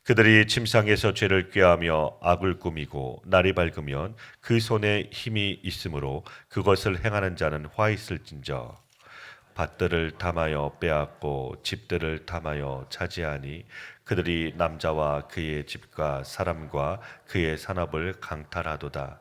그들이 침상에서 죄를 꾀하며 악을 꾸미고 날이 밝으면 그 손에 힘이 있으므로 그것을 행하는 자는 화 있을진저. 밭들을 탐하여 빼앗고 집들을 탐하여 차지하니 그들이 남자와 그의 집과 사람과 그의 산업을 강탈하도다.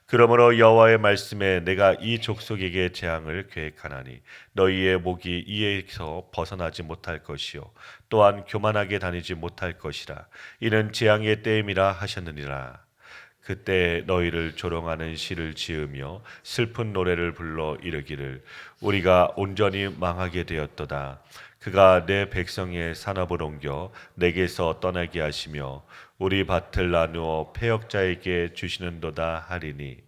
그러므로 여호와의 말씀에 내가 이 족속에게 재앙을 계획하나니 너희의 목이 이에서 벗어나지 못할 것이요 또한 교만하게 다니지 못할 것이라. 이는 재앙의 때임이라 하셨느니라. 그때 너희를 조롱하는 시를 지으며 슬픈 노래를 불러 이르기를 우리가 온전히 망하게 되었도다. 그가 내 백성의 산업을 옮겨 내게서 떠나게 하시며 우리 밭을 나누어 패역자에게 주시는도다 하리니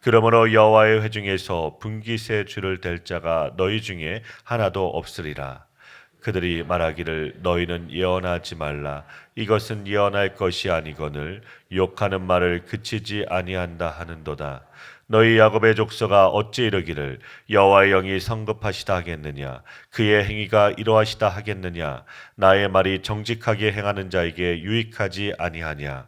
그러므로 여호와의 회중에서 분깃의 줄을 댈 자가 너희 중에 하나도 없으리라. 그들이 말하기를 너희는 예언하지 말라. 이것은 예언할 것이 아니거늘 욕하는 말을 그치지 아니한다 하는도다. 너희 야곱의 족속아 어찌 이르기를 여호와의 영이 성급하시다 하겠느냐. 그의 행위가 이러하시다 하겠느냐. 나의 말이 정직하게 행하는 자에게 유익하지 아니하냐.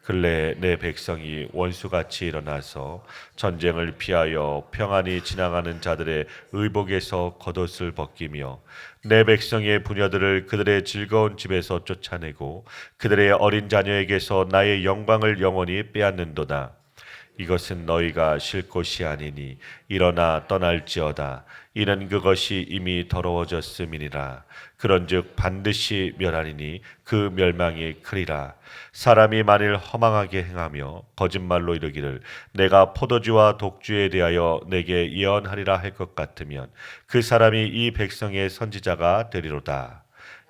근래 내 백성이 원수같이 일어나서 전쟁을 피하여 평안히 지나가는 자들의 의복에서 겉옷을 벗기며 내 백성의 부녀들을 그들의 즐거운 집에서 쫓아내고 그들의 어린 자녀에게서 나의 영광을 영원히 빼앗는도다. 이것은 너희가 쉴 곳이 아니니 일어나 떠날지어다. 이는 그것이 이미 더러워졌음이니라. 그런즉 반드시 멸하리니 그 멸망이 크리라. 사람이 만일 허망하게 행하며 거짓말로 이르기를 내가 포도주와 독주에 대하여 내게 예언하리라 할 것 같으면 그 사람이 이 백성의 선지자가 되리로다.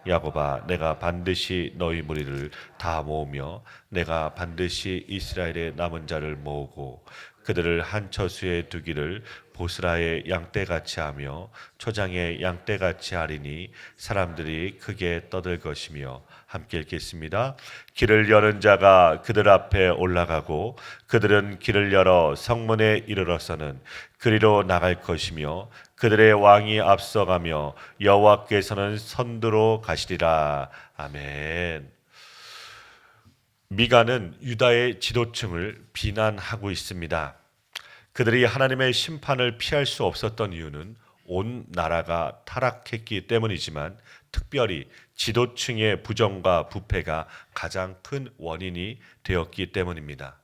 야곱아, 내가 반드시 너희 무리를 다 모으며 내가 반드시 이스라엘의 남은 자를 모으고 그들을 한 처수에 두기를 보스라의 양떼같이 하며 초장의 양떼같이 하리니 사람들이 크게 떠들 것이며. 함께 읽겠습니다. 길을 여는 자가 그들 앞에 올라가고 그들은 길을 열어 성문에 이르러서는 그리로 나갈 것이며 그들의 왕이 앞서가며 여호와께서는 선두로 가시리라. 아멘. 미가는 유다의 지도층을 비난하고 있습니다. 그들이 하나님의 심판을 피할 수 없었던 이유는 온 나라가 타락했기 때문이지만 특별히 지도층의 부정과 부패가 가장 큰 원인이 되었기 때문입니다.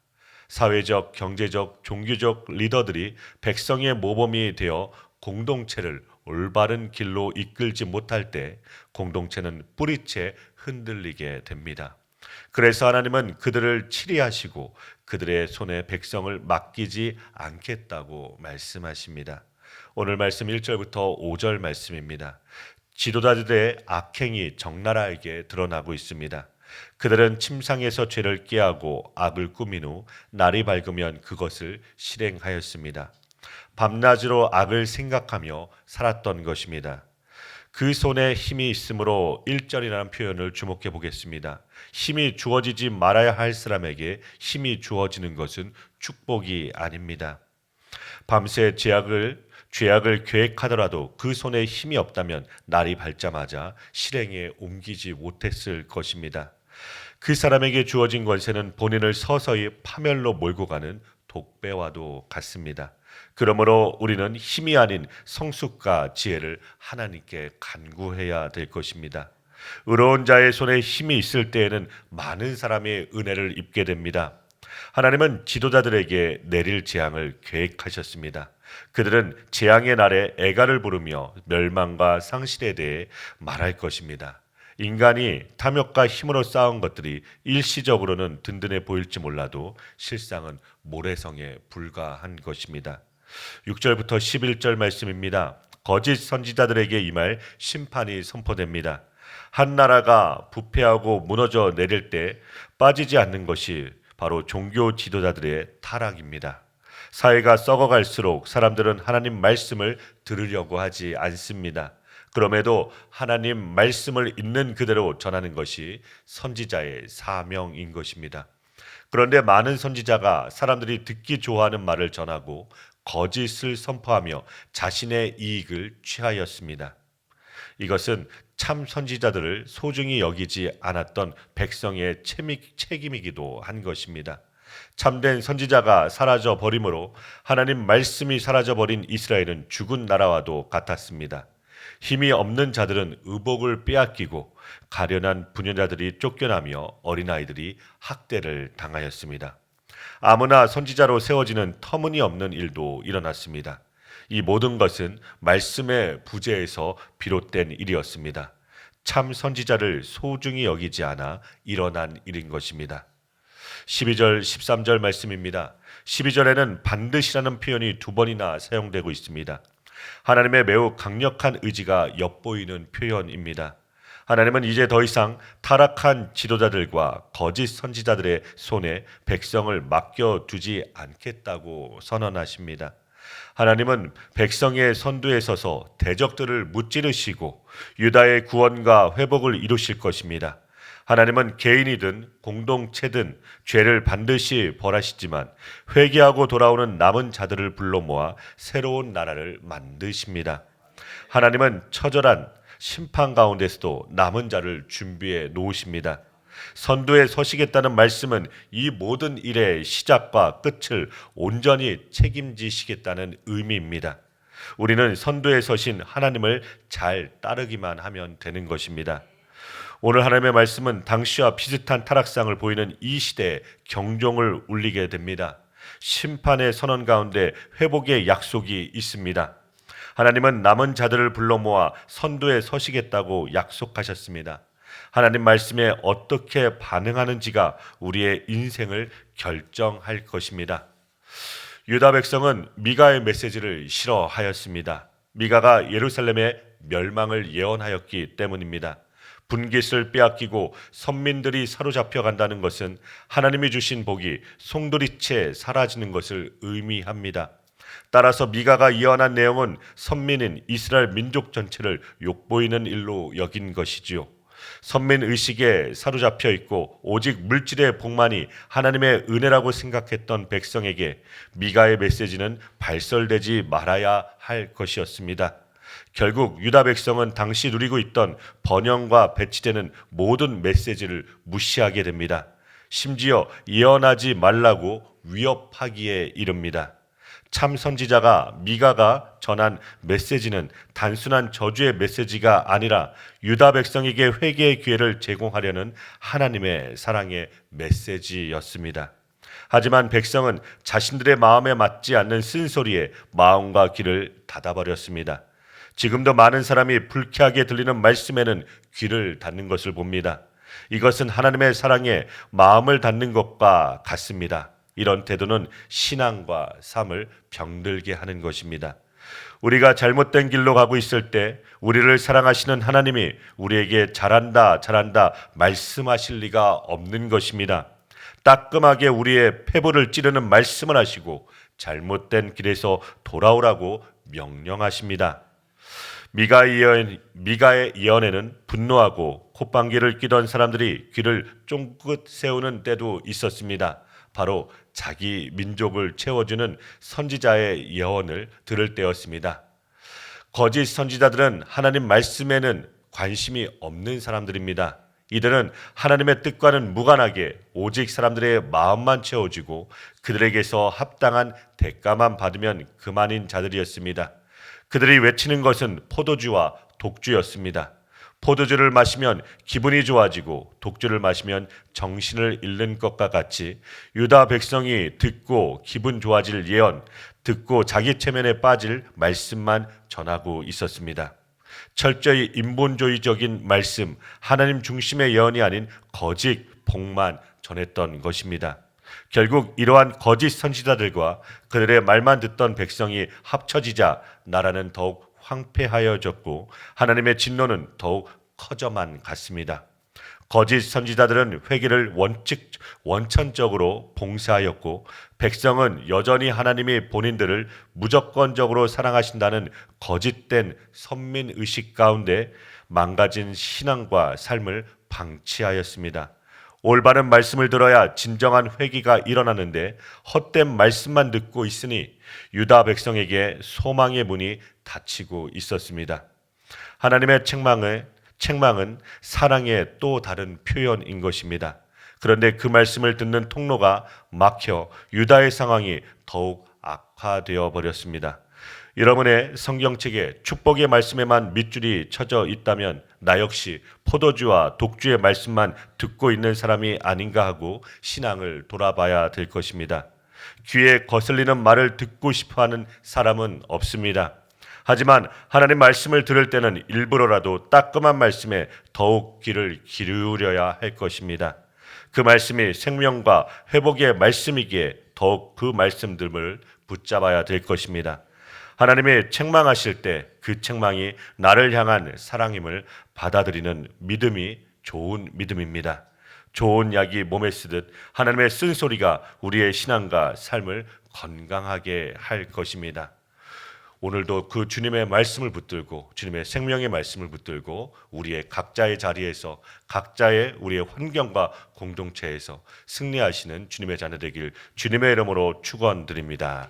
사회적, 경제적, 종교적 리더들이 백성의 모범이 되어 공동체를 올바른 길로 이끌지 못할 때 공동체는 뿌리채 흔들리게 됩니다. 그래서 하나님은 그들을 치리하시고 그들의 손에 백성을 맡기지 않겠다고 말씀하십니다. 오늘 말씀 1절부터 5절 말씀입니다. 지도자들의 악행이 적나라하게 드러나고 있습니다. 그들은 침상에서 죄를 꾀하고 악을 꾸민 후 날이 밝으면 그것을 실행하였습니다. 밤낮으로 악을 생각하며 살았던 것입니다. 그 손에 힘이 있으므로 1절이라는 표현을 주목해 보겠습니다. 힘이 주어지지 말아야 할 사람에게 힘이 주어지는 것은 축복이 아닙니다. 밤새 죄악을 계획하더라도 그 손에 힘이 없다면 날이 밝자마자 실행에 옮기지 못했을 것입니다. 그 사람에게 주어진 권세는 본인을 서서히 파멸로 몰고 가는 독배와도 같습니다. 그러므로 우리는 힘이 아닌 성숙과 지혜를 하나님께 간구해야 될 것입니다. 의로운 자의 손에 힘이 있을 때에는 많은 사람의 은혜를 입게 됩니다. 하나님은 지도자들에게 내릴 재앙을 계획하셨습니다. 그들은 재앙의 날에 애가를 부르며 멸망과 상실에 대해 말할 것입니다. 인간이 탐욕과 힘으로 쌓은 것들이 일시적으로는 든든해 보일지 몰라도 실상은 모래성에 불과한 것입니다. 6절부터 11절 말씀입니다. 거짓 선지자들에게 임할 심판이 선포됩니다. 한 나라가 부패하고 무너져 내릴 때 빠지지 않는 것이 바로 종교 지도자들의 타락입니다. 사회가 썩어갈수록 사람들은 하나님 말씀을 들으려고 하지 않습니다. 그럼에도 하나님 말씀을 있는 그대로 전하는 것이 선지자의 사명인 것입니다. 그런데 많은 선지자가 사람들이 듣기 좋아하는 말을 전하고 거짓을 선포하며 자신의 이익을 취하였습니다. 이것은 참 선지자들을 소중히 여기지 않았던 백성의 책임이기도 한 것입니다. 참된 선지자가 사라져 버림으로 하나님 말씀이 사라져 버린 이스라엘은 죽은 나라와도 같았습니다. 힘이 없는 자들은 의복을 빼앗기고 가련한 부녀자들이 쫓겨나며 어린아이들이 학대를 당하였습니다. 아무나 선지자로 세워지는 터무니없는 일도 일어났습니다. 이 모든 것은 말씀의 부재에서 비롯된 일이었습니다. 참 선지자를 소중히 여기지 않아 일어난 일인 것입니다. 12절, 13절 말씀입니다. 12절에는 반드시라는 표현이 두 번이나 사용되고 있습니다. 하나님의 매우 강력한 의지가 엿보이는 표현입니다. 하나님은 이제 더 이상 타락한 지도자들과 거짓 선지자들의 손에 백성을 맡겨두지 않겠다고 선언하십니다. 하나님은 백성의 선두에 서서 대적들을 무찌르시고 유다의 구원과 회복을 이루실 것입니다. 하나님은 개인이든 공동체든 죄를 반드시 벌하시지만 회개하고 돌아오는 남은 자들을 불러 모아 새로운 나라를 만드십니다. 하나님은 처절한 심판 가운데서도 남은 자를 준비해 놓으십니다. 선두에 서시겠다는 말씀은 이 모든 일의 시작과 끝을 온전히 책임지시겠다는 의미입니다. 우리는 선두에 서신 하나님을 잘 따르기만 하면 되는 것입니다. 오늘 하나님의 말씀은 당시와 비슷한 타락상을 보이는 이 시대에 경종을 울리게 됩니다. 심판의 선언 가운데 회복의 약속이 있습니다. 하나님은 남은 자들을 불러 모아 선두에 서시겠다고 약속하셨습니다. 하나님 말씀에 어떻게 반응하는지가 우리의 인생을 결정할 것입니다. 유다 백성은 미가의 메시지를 싫어하였습니다. 미가가 예루살렘의 멸망을 예언하였기 때문입니다. 분깃을 빼앗기고 선민들이 사로잡혀 간다는 것은 하나님이 주신 복이 송두리째 사라지는 것을 의미합니다. 따라서 미가가 예언한 내용은 선민인 이스라엘 민족 전체를 욕보이는 일로 여긴 것이지요. 선민 의식에 사로잡혀 있고 오직 물질의 복만이 하나님의 은혜라고 생각했던 백성에게 미가의 메시지는 발설되지 말아야 할 것이었습니다. 결국 유다 백성은 당시 누리고 있던 번영과 배치되는 모든 메시지를 무시하게 됩니다. 심지어 예언하지 말라고 위협하기에 이릅니다. 참 선지자가 미가가 전한 메시지는 단순한 저주의 메시지가 아니라 유다 백성에게 회개의 기회를 제공하려는 하나님의 사랑의 메시지였습니다. 하지만 백성은 자신들의 마음에 맞지 않는 쓴소리에 마음과 귀를 닫아버렸습니다. 지금도 많은 사람이 불쾌하게 들리는 말씀에는 귀를 닫는 것을 봅니다. 이것은 하나님의 사랑에 마음을 닫는 것과 같습니다. 이런 태도는 신앙과 삶을 병들게 하는 것입니다. 우리가 잘못된 길로 가고 있을 때 우리를 사랑하시는 하나님이 우리에게 잘한다 말씀하실 리가 없는 것입니다. 따끔하게 우리의 폐부를 찌르는 말씀을 하시고 잘못된 길에서 돌아오라고 명령하십니다. 미가의 예언에는 분노하고 콧방귀를 뀌던 사람들이 귀를 쫑긋 세우는 때도 있었습니다. 바로 자기 민족을 채워주는 선지자의 예언을 들을 때였습니다. 거짓 선지자들은 하나님 말씀에는 관심이 없는 사람들입니다. 이들은 하나님의 뜻과는 무관하게 오직 사람들의 마음만 채워주고 그들에게서 합당한 대가만 받으면 그만인 자들이었습니다. 그들이 외치는 것은 포도주와 독주였습니다. 포도주를 마시면 기분이 좋아지고 독주를 마시면 정신을 잃는 것과 같이 유다 백성이 듣고 기분 좋아질 예언, 듣고 자기 체면에 빠질 말씀만 전하고 있었습니다. 철저히 인본주의적인 말씀, 하나님 중심의 예언이 아닌 거짓 복만 전했던 것입니다. 결국 이러한 거짓 선지자들과 그들의 말만 듣던 백성이 합쳐지자 나라는 더욱 황폐하여졌고 하나님의 진노는 더욱 커져만 갔습니다. 거짓 선지자들은 회개를 원천적으로 봉쇄하였고 백성은 여전히 하나님이 본인들을 무조건적으로 사랑하신다는 거짓된 선민의식 가운데 망가진 신앙과 삶을 방치하였습니다. 올바른 말씀을 들어야 진정한 회개가 일어나는데 헛된 말씀만 듣고 있으니 유다 백성에게 소망의 문이 닫히고 있었습니다. 하나님의 책망은 사랑의 또 다른 표현인 것입니다. 그런데 그 말씀을 듣는 통로가 막혀 유다의 상황이 더욱 악화되어 버렸습니다. 여러분의 성경책에 축복의 말씀에만 밑줄이 쳐져 있다면 나 역시 포도주와 독주의 말씀만 듣고 있는 사람이 아닌가 하고 신앙을 돌아봐야 될 것입니다. 귀에 거슬리는 말을 듣고 싶어하는 사람은 없습니다. 하지만 하나님 말씀을 들을 때는 일부러라도 따끔한 말씀에 더욱 귀를 기울여야 할 것입니다. 그 말씀이 생명과 회복의 말씀이기에 더욱 그 말씀들을 붙잡아야 될 것입니다. 하나님이 책망하실 때 그 책망이 나를 향한 사랑임을 받아들이는 믿음이 좋은 믿음입니다. 좋은 약이 몸에 쓰듯 하나님의 쓴소리가 우리의 신앙과 삶을 건강하게 할 것입니다. 오늘도 그 주님의 말씀을 붙들고 주님의 생명의 말씀을 붙들고 우리의 각자의 자리에서 각자의 우리의 환경과 공동체에서 승리하시는 주님의 자녀 되길 주님의 이름으로 축원드립니다.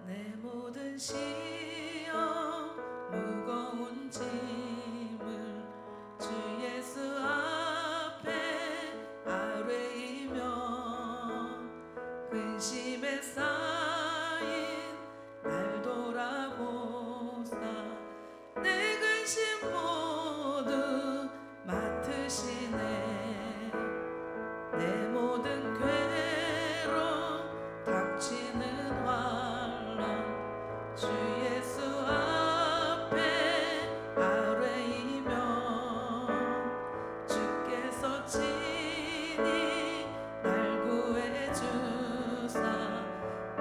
내 모든 시험 무거운 짐을 주 예수 앞에 아뢰이며 근심에 쌓인 날 돌아보사 내 근심 모두 맡으시네. 내 모든 괴로움 닥치는 주 예수 앞에 아뢰이며 주께서 친히 날 구해주사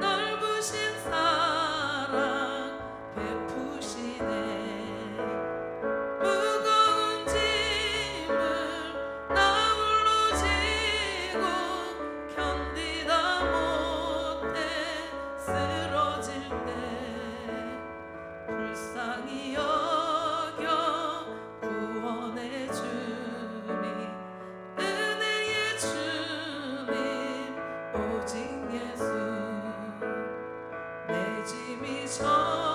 넓으신 사랑 베푸시네. 무거운 짐을 나 홀로 지고 견디다 못해 쓰러질 때 불쌍히 여겨 구원의 주님 은혜의 주님 오직 예수 내 짐이 져